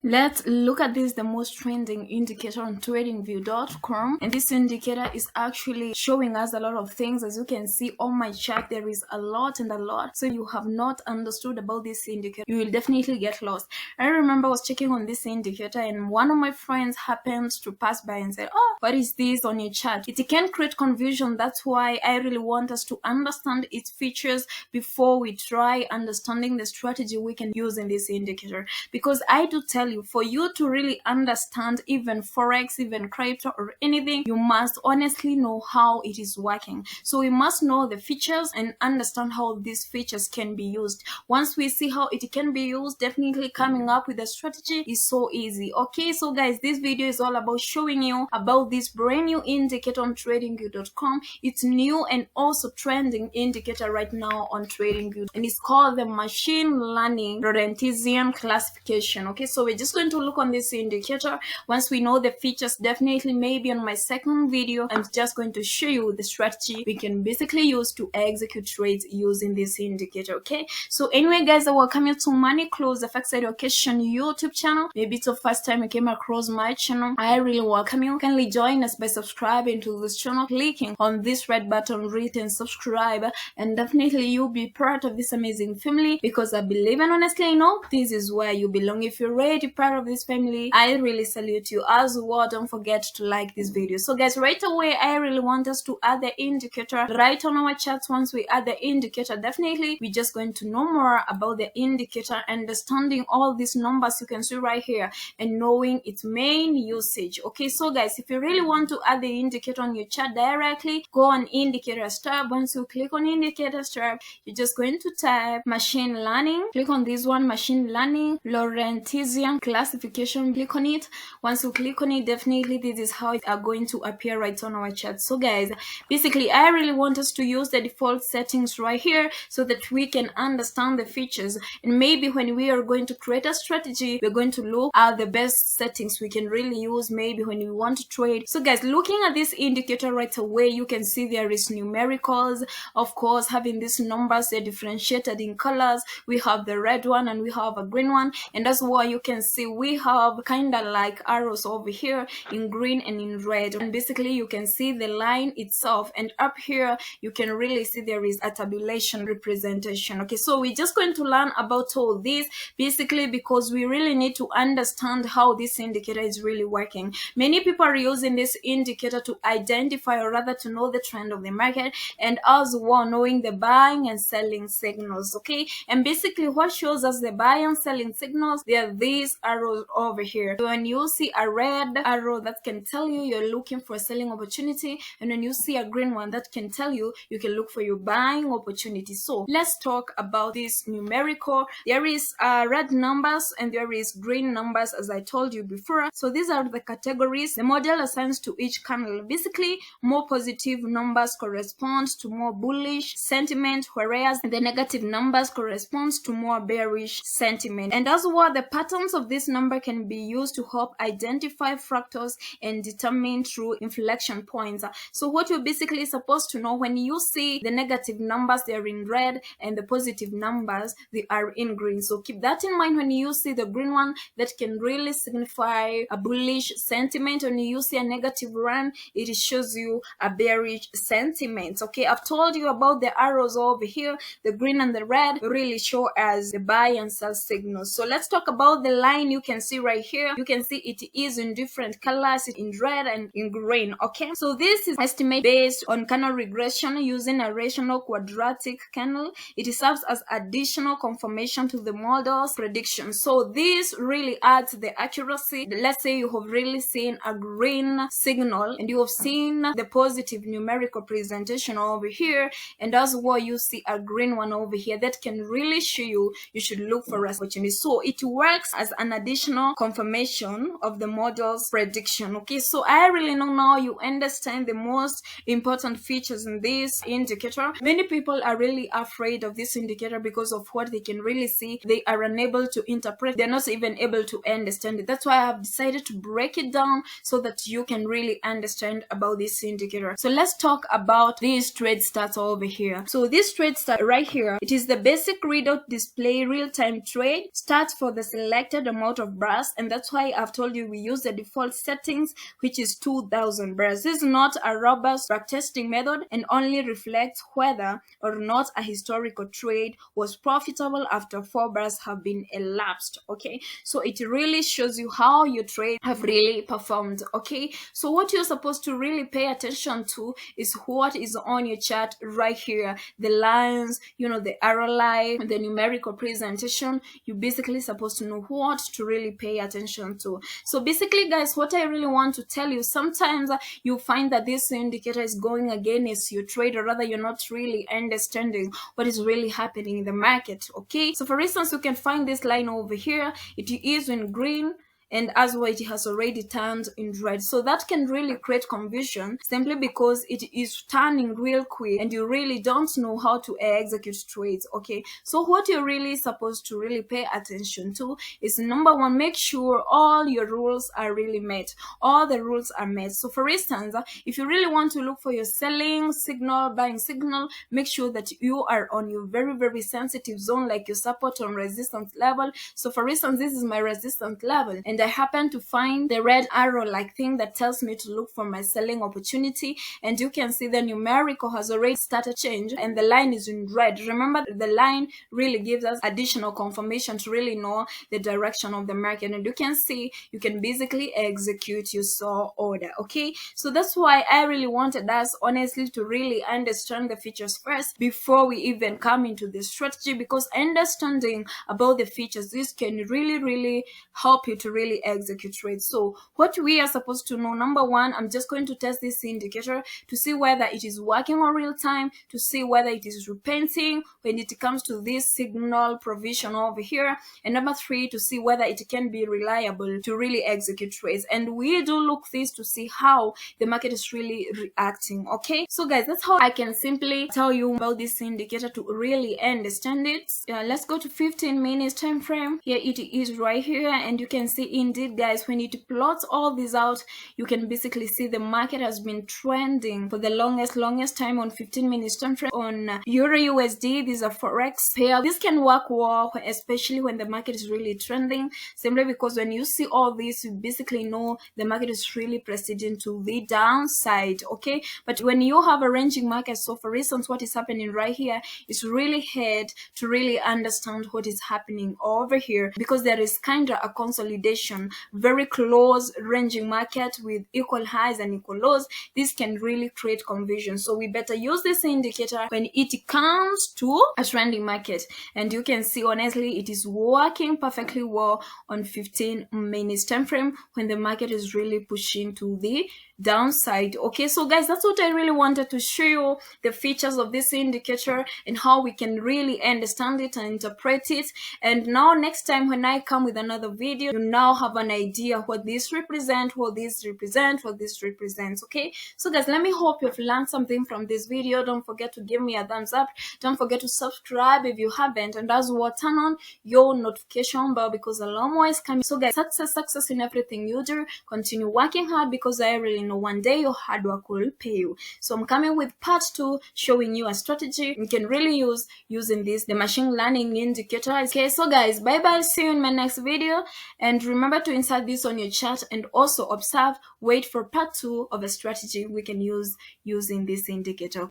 Let's look at this, the most trending indicator on Tradingview.For, and this indicator is actually showing us a lot of things. As you can see on my chart, there is a lot and a lot. So you have not understood about this indicator, you will definitely get lost. I remember I was checking on this indicator and one of my friends happened to pass by and said, "Oh, what is this on your chart?" It can create confusion. That's why I really want us to understand its features before we try understanding the strategy we can use in this indicator. Because I do tell you, for you to really understand even Forex, even crypto or anything, you must honestly know how it is working. So we must know the features and understand how these features can be used. Once we see how it can be used, definitely coming up with a strategy is so easy. Okay, so guys, this video is all about showing you about this brand new indicator on Tradingview.com. It's new and also trending indicator right now on Tradingview, and it's called the machine learning Lorentzian classification. Okay, so we're just going to look on this indicator. Once we know the features, definitely maybe on my second video I'm just going to show you the strategy we can basically use to execute trades using this indicator. Okay, so anyway guys, I welcome you to Money Close FX Education YouTube channel. Maybe it's the first time you came across my channel. I really welcome you. Kindly join us by subscribing to this channel, clicking on this red button written subscribe, and definitely you'll be part of this amazing family, because I believe and honestly know this is where you belong. If you're already part of this family, I really salute you. As well, don't forget to like this video. So guys, right away I really want us to add the indicator right on our charts. Once we add the indicator, definitely we're just going to know more about the indicator, understanding all these numbers you can see right here and knowing its main usage. Okay, so guys, if you really want to add the indicator on your chart directly, go on indicators tab. Once you click on indicators tab, you're just going to type machine learning. Click on this one, machine learning Lorentzian classification. Click on it. Once you click on it, definitely this is how it are going to appear right on our chart. So guys, basically I really want us to use the default settings right here so that we can understand the features, and maybe when we are going to create a strategy, we're going to look at the best settings we can really use maybe when we want to trade. So guys, looking at this indicator right away, you can see there is numericals. Of course, having these numbers, they're differentiated in colors. We have the red one and we have a green one, and that's why you can see we have kind of like arrows over here in green and in red, and basically you can see the line itself, and up here you can really see there is a tabulation representation. Okay, so we're just going to learn about all this basically because we really need to understand how this indicator is really working. Many people are using this indicator to identify, or rather to know the trend of the market, and as well knowing the buying and selling signals. Okay, and basically what shows us the buying and selling signals, there are these arrows over here. So when you see a red arrow, that can tell you you're looking for a selling opportunity, and when you see a green one, that can tell you you can look for your buying opportunity. So let's talk about this numerical. There is red numbers and there is green numbers, as I told you before. So these are the categories the model assigns to each candle. Basically, more positive numbers correspond to more bullish sentiment, whereas the negative numbers corresponds to more bearish sentiment. And as well, the patterns of this number can be used to help identify fractals and determine true inflection points. So what you're basically supposed to know, when you see the negative numbers, they're in red, and the positive numbers, they are in green. So keep that in mind. When you see the green one, that can really signify a bullish sentiment. When you see a negative one, it shows you a bearish sentiment. Okay, I've told you about the arrows over here. The green and the red really show as the buy and sell signals. So let's talk about the line. You can see right here, you can see it is in different colors, in red and in green. Okay, so this is estimate based on candle regression using a rational quadratic candle. It serves as additional confirmation to the model's prediction. So this really adds the accuracy. Let's say you have really seen a green signal and you have seen the positive numerical presentation over here, and as well you see a green one over here, that can really show you should look for a opportunity. So it works as an additional confirmation of the model's prediction. Okay, so I really know now you understand the most important features in this indicator. Many people are really afraid of this indicator because of what they can really see. They are unable to interpret, they're not even able to understand it. That's why I have decided to break it down so that you can really understand about this indicator. So let's talk about this trade stats over here. So this trade stat right here, it is the basic readout display real-time trade stats for the selected amount of bars, and that's why I've told you we use the default settings, which is 2000 bars. This is not a robust backtesting method and only reflects whether or not a historical trade was profitable after 4 bars have been elapsed. Okay, so it really shows you how your trade have really performed. Okay, so what you're supposed to really pay attention to is what is on your chart right here, the lines, you know, the arrow line, the numerical presentation. You're basically supposed to know what to really pay attention to. So basically, guys, what I really want to tell you, sometimes you find that this indicator is going against your trade, or rather you're not really understanding what is really happening in the market. Okay, so for instance, you can find this line over here. It is in green, and as well it has already turned in red, so that can really create confusion simply because it is turning real quick and you really don't know how to execute trades. Okay, so what you're really supposed to really pay attention to is, number one, make sure all your rules are really met, all the rules are met. So for instance, if you really want to look for your selling signal, buying signal, make sure that you are on your very sensitive zone, like your support and resistance level. So for instance, this is my resistance level, and I happen to find the red arrow like thing that tells me to look for my selling opportunity, and you can see the numerical has already started change and the line is in red. Remember, the line really gives us additional confirmation to really know the direction of the market, and you can see you can basically execute your sell order. Okay, so that's why I really wanted us honestly to really understand the features first before we even come into the strategy, because understanding about the features, this can really help you to really execute trades. So what we are supposed to know, number one, I'm just going to test this indicator to see whether it is working on real time, to see whether it is repenting when it comes to this signal provision over here, and number three, to see whether it can be reliable to really execute trades. And we do look this to see how the market is really reacting. Okay, so guys, that's how I can simply tell you about this indicator to really understand it. Let's go to 15 minutes time frame. Here it is right here, and you can see indeed, guys, when it plots all this out, you can basically see the market has been trending for the longest time on 15 minutes time frame. On Euro USD, these are Forex pair. This can work well, especially when the market is really trending, simply because when you see all this, you basically know the market is really proceeding to the downside. Okay, but when you have a ranging market, so for instance, what is happening right here is really hard to really understand what is happening over here, because there is kind of a consolidation, very close ranging market with equal highs and equal lows. This can really create confusion, so we better use this indicator when it comes to a trending market. And you can see honestly it is working perfectly well on 15 minutes time frame when the market is really pushing to the downside. Okay, so guys, that's what I really wanted to show you, the features of this indicator and how we can really understand it and interpret it. And now next time when I come with another video, you now have an idea what this represents, what this represents. Okay, so guys, let me hope you've learned something from this video. Don't forget to give me a thumbs up, don't forget to subscribe if you haven't, and as well turn on your notification bell, because a lot more is coming. So guys, success in everything you do. Continue working hard, because I really know one day your hard work will pay you. So I'm coming with part 2, showing you a strategy you can really use using this, the machine learning indicator. Okay, so guys, bye bye, see you in my next video, and remember to insert this on your chart and also observe, wait for part 2 of a strategy we can use using this indicator.